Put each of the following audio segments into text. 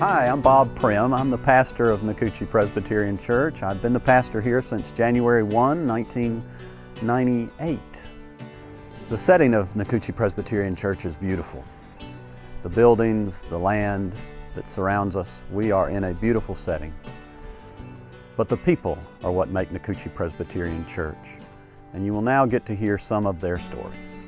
Hi, I'm Bob Prim. I'm the pastor of Nacoochee Presbyterian Church. I've been the pastor here since January 1, 1998. The setting of Nacoochee Presbyterian Church is beautiful. The buildings, the land that surrounds us, we are in a beautiful setting. But the people are what make Nacoochee Presbyterian Church, and you will now get to hear some of their stories.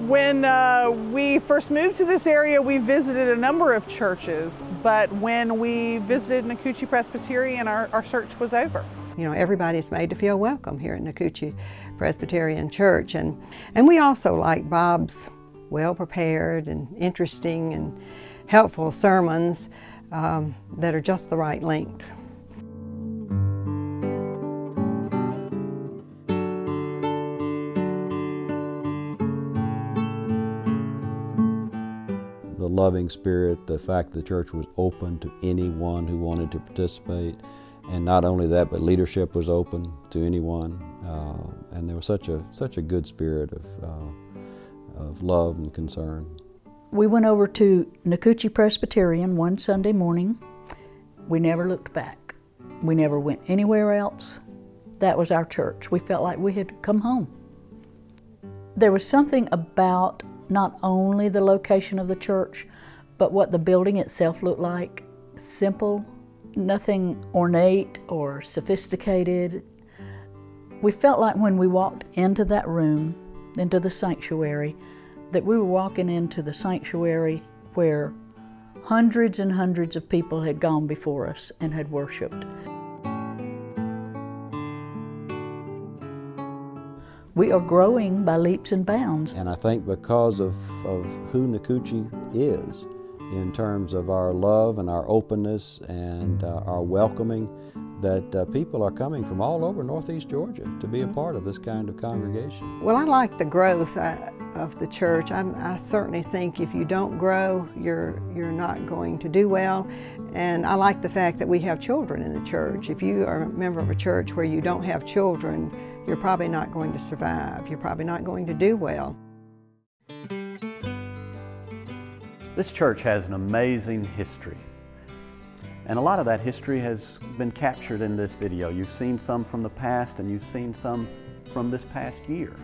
When we first moved to this area, we visited a number of churches, but when we visited Nacoochee Presbyterian, our search was over. You know, everybody's made to feel welcome here at Nacoochee Presbyterian Church, and we also like Bob's well-prepared and interesting and helpful sermons that are just the right length. The loving spirit, the fact the church was open to anyone who wanted to participate, and not only that, but leadership was open to anyone, and there was such a good spirit of love and concern. We went over to Nacoochee Presbyterian one Sunday morning. We never looked back. We never went anywhere else. That was our church. We felt like we had come home. There was something about not only the location of the church, but what the building itself looked like. Simple, nothing ornate or sophisticated. We felt like when we walked into that room, into the sanctuary, that we were walking into the sanctuary where hundreds and hundreds of people had gone before us and had worshiped. We are growing by leaps and bounds. And I think because of who Nacoochee is, in terms of our love and our openness and our welcoming, that people are coming from all over Northeast Georgia to be a part of this kind of congregation. Well, I like the growth of the church. I certainly think if you don't grow, you're not going to do well. And I like the fact that we have children in the church. If you are a member of a church where you don't have children, you're probably not going to survive. You're probably not going to do well. This church has an amazing history. And a lot of that history has been captured in this video. You've seen some from the past and you've seen some from this past year.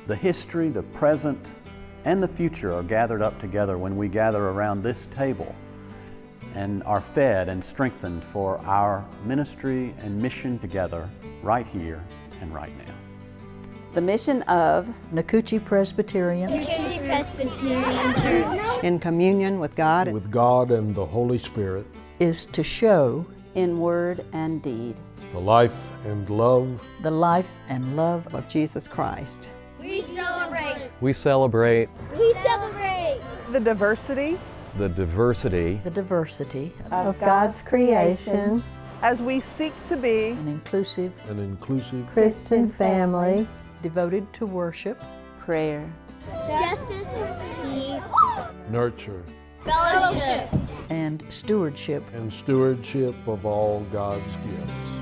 The history, the present, and the future are gathered up together when we gather around this table and are fed and strengthened for our ministry and mission together right here and right now. The mission of Nacoochee Presbyterian. Nacoochee Presbyterian Church. In communion with God. With God and the Holy Spirit. Is to show in word and deed the life and love. The life and love of Jesus Christ. We celebrate. We celebrate. We celebrate. The diversity. The diversity. The diversity of God's creation. As we seek to be an inclusive Christian family devoted to worship, prayer, justice, peace, nurture, fellowship, and stewardship of all God's gifts.